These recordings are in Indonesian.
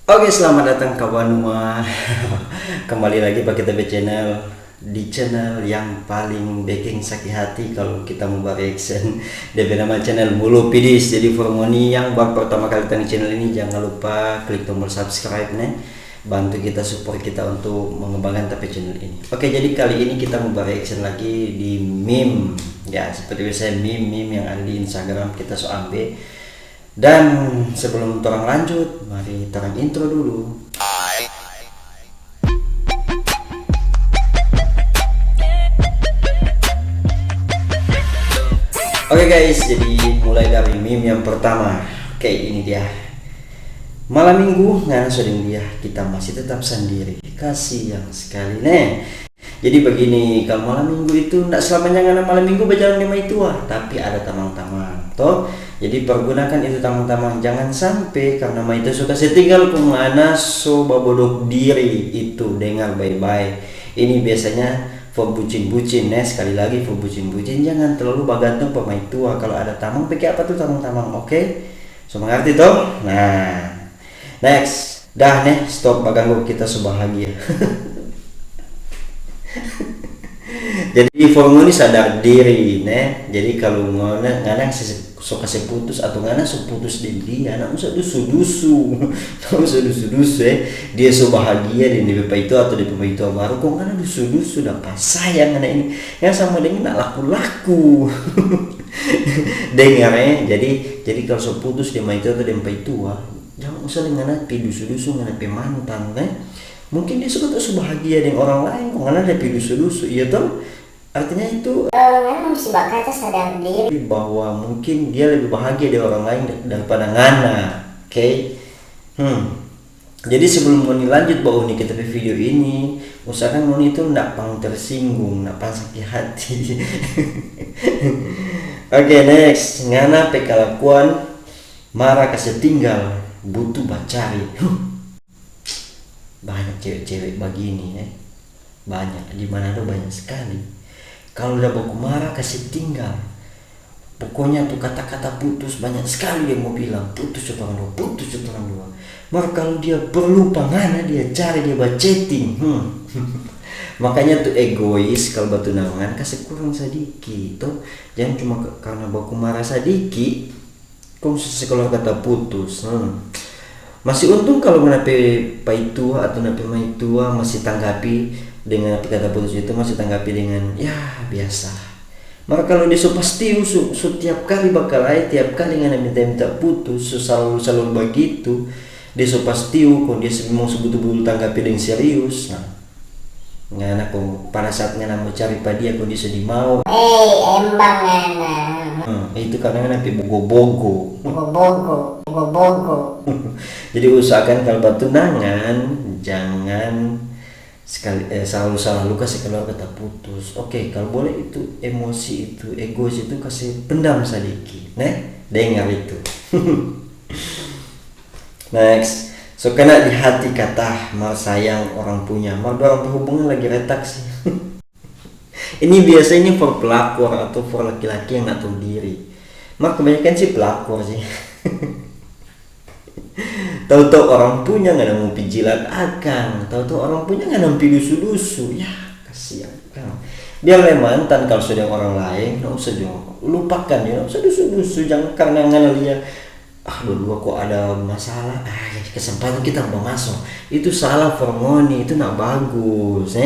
Oke, selamat datang kawan semua. Kembali lagi pakai TB channel, di channel yang paling bikin sakit hati kalau kita mau reaction. DP nama channel Bulu Pidis. Jadi formoni yang baru pertama kali datang di channel ini, jangan lupa klik tombol subscribe nih. Bantu kita, support kita untuk mengembangkan TB channel ini. Oke, jadi kali ini kita mau reaction lagi di meme. Ya, seperti biasa meme yang ada di Instagram kita so ambil. Dan sebelum orang lanjut, mari kita intro dulu. Oke guys, jadi mulai dari meme yang pertama. Oke, ini dia. Malam minggu nggak sedang dia, kita masih tetap sendiri. Kasihan sekali nih. Jadi begini, kalau malam minggu itu tidak selamanya ngana malam minggu berjalan lima itu tapi ada tamang-tamang toh. Jadi pergunakan itu tamang-tamang, jangan sampai karena itu suka setinggal kemana so babodok diri itu. Dengar baik-baik, ini biasanya for bucin-bucin sekali lagi for bucin-bucin, jangan terlalu bagantung pemain tua. Kalau ada tamang pakai apa tuh tamang-tamang, oke? So mengerti toh? Nah, next dah stop baganggu, kita sebahagia. Jadi formula ini sadar diri jadi kalau ngana suka seputus atau ngana seputus di dia, anak usah dusu-dusu. Usah dusu-dusu dia so bahagia di DP itu atau di DP itu baru kok ngana dusu-dusu dapat sayang anak ini yang sama dengan nak laku-laku. Dengar jadi kalau seputus di itu atau di DP itu jangan usah dengan api dusu-dusu ngana mantan mungkin dia suka tuh bahagia dengan orang lain kok ngana ada dusu-dusu, iya toh. Artinya itu ngana mesti bakal sadar diri bahwa mungkin dia lebih bahagia dari orang lain daripada ngana. Oke. Jadi sebelum Moni lanjut bahwa nih kita video ini, usahakan Moni itu ndak pang tersinggung, ndak pang sakit hati. Oke, next. Ngana pekalakuan marah kasih tinggal butuh bacari. Banyak cewek-cewek begini banyak, di mana tuh banyak sekali. Kalau udah baku marah kasih tinggal, pokoknya tuh kata-kata putus banyak sekali dia mau bilang putus orang dua, putus orang dua. Maka kalau dia perlu pangana dia cari, dia chatting. Makanya tuh egois kalau batu nangan kasih kurang sedikit tuh, jangan cuma karena baku marah sedikit kok sekolah kata putus. Masih untung kalau menape tua atau nape mai tua masih tanggapi dengan kata putus itu, masih tanggapi dengan ya biasa. Maka kalau dia pasti setiap kali bakal tiap kali ngana minta putus selalu begitu, dia pasti kok dia mau sebut-sebut tanggapi dengan serius. Ngana kok pada saat ngana mau cari dia kok dia sedih mau embang ngana itu karena ngana bogo-bogo. Jadi usahakan kalau tunangan jangan selalu kasih keluar kata putus. Oke, kalau boleh itu emosi itu egois itu kasih pendam sedikit dengar itu. Next, so kena di hati kata mal sayang orang punya, mal orang berhubungan lagi retak sih. Ini biasanya for pelakor atau for laki-laki yang nggak tahu diri. Mak kebanyakan sih pelakor sih. Tahu-tahu orang punya nggak mau pijilat akang, tahu-tahu orang punya nggak mau dusu-dusu, ya kasihan kan. Dia mantan kalau sudah orang lain, nggak usah lupakan ya, nggak usah dusu-dusu, jangan karena nggak lihat dua kok ada masalah, kesempatan kita mau masuk, itu salah formoni, itu nggak bagus,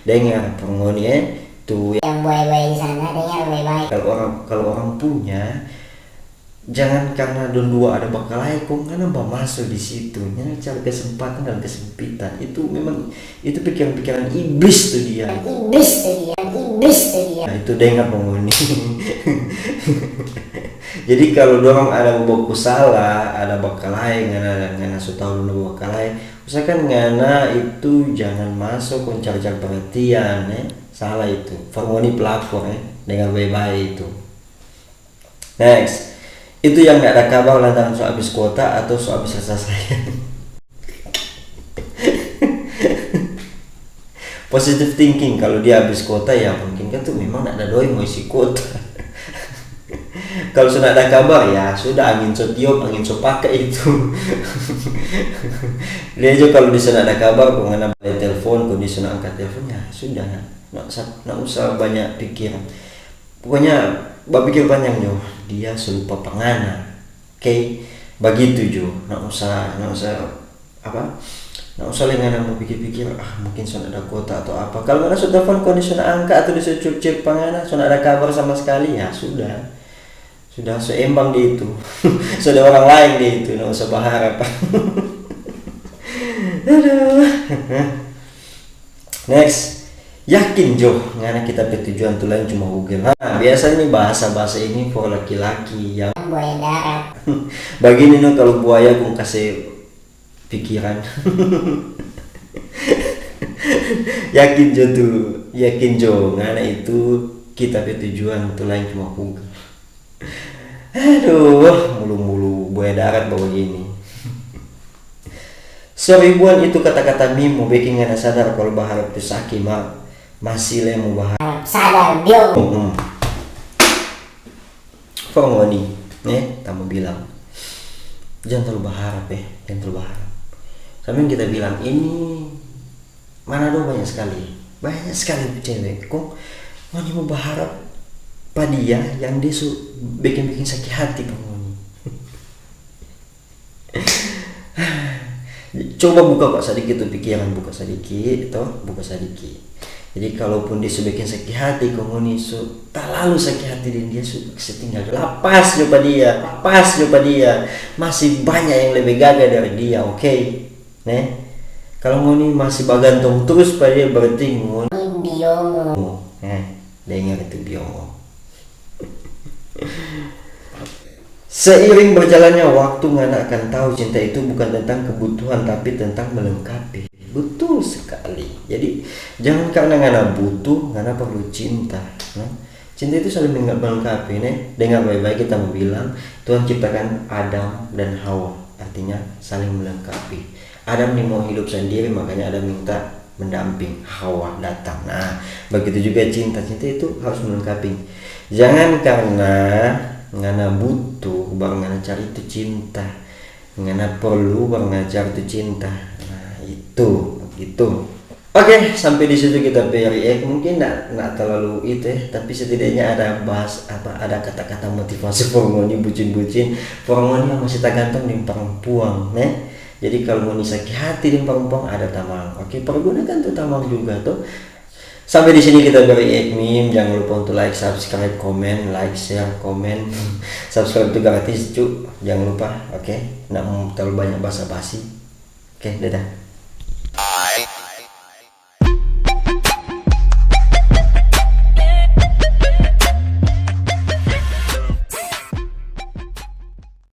dengar formoni tuh yang baik-baik sana dengar baik-baik. Kalau orang punya, jangan karena dua ada bakal kok karena masuk di situ, cari kesempatan dan kesempitan. Itu memang itu pikiran-pikiran iblis tuh dia. Nah, itu dengar penghuni. Jadi kalau dorong ada boku salah, ada bakal ngana tahu dulu bakal usahakan ngana itu jangan masuk cari perhatian salah itu formoni pelakor dengan baik-baik itu. Next, itu yang nggak ada kabar lantaran so habis kuota atau so habis rasa sayang. Positive thinking, kalau dia habis kuota ya mungkin kan tuh memang nggak ada doi mau isi kuota. Kalau sudah ada kabar ya sudah, angin so tiup angin so pakai itu. Dia juga kalau di sana ada kabar kok ngana boleh telepon, kok di sana angkat teleponnya sudah, nggak usah banyak pikiran. Pokoknya berpikir panjang jo, dia selupa pangana. Oke, begitu jo, nggak usah apa, nggak usah lagi mau pikir-pikir mungkin sudah ada kota atau apa. Kalau nggak sudah telepon kondisi angka atau disuruh cek pangana, sudah ada kabar sama sekali ya sudah seimbang di itu. Sudah orang lain di itu, nggak usah berharap. Aduh. Next, yakin jo karena kita tujuan tuh lain cuma Google. Nah, biasanya nih bahasa ini for laki-laki yang Buaya darat. begini no, kalau buaya gue kasih pikiran. yakin jo karena itu kita tujuan tuh lain cuma Google. Aduh, mulu buaya darat bawa gini. Seribuan itu kata-kata meme mau bikin ngana sadar kalau berharap itu sakit masih le mau berharap Sadar biong. Fongoni tamu bilang jangan terlalu berharap jangan terlalu berharap. Sampai kita bilang ini mana do banyak sekali cewek kok mau berharap pada dia yang dia bikin sakit hati pengoni. Coba buka sedikit tuh pikiran, buka sedikit. Jadi kalaupun dia bikin sakit hati pengoni tak lalu sakit hati dan dia setinggal lepas coba dia masih banyak yang lebih gagah dari dia. Oke. Kalau ngoni masih bagantung terus pada dia berarti ngoni biongo. Dengar itu biongo. Seiring berjalannya waktu ngana akan tahu cinta itu bukan tentang kebutuhan tapi tentang melengkapi. Betul sekali. Jadi jangan karena ngana butuh ngana perlu cinta. Cinta itu saling melengkapi. Dengar baik-baik, kita mau bilang Tuhan ciptakan Adam dan Hawa, artinya saling melengkapi. Adam nih mau hidup sendiri, makanya Adam minta mendamping, Hawa datang. Nah begitu juga cinta itu harus melengkapi. Jangan karena ngana butuh baru ngana cari itu cinta, ngana perlu baru ngana cari itu cinta. Nah itu begitu. Oke, sampai di situ kita react. Mungkin nggak terlalu itu tapi setidaknya ada ada kata-kata motivasi formoni bucin-bucin formoni yang masih tergantung di perempuan. Jadi kalau mau sakit hati di perempuan ada tamang. Oke, pergunakan tuh tamang juga tuh. Sampai di sini kita react meme. Jangan lupa untuk like, subscribe, komen, share, komen. Subscribe itu gratis cu. Jangan lupa. Oke, nggak mau terlalu banyak basa-basi. Oke, dadah.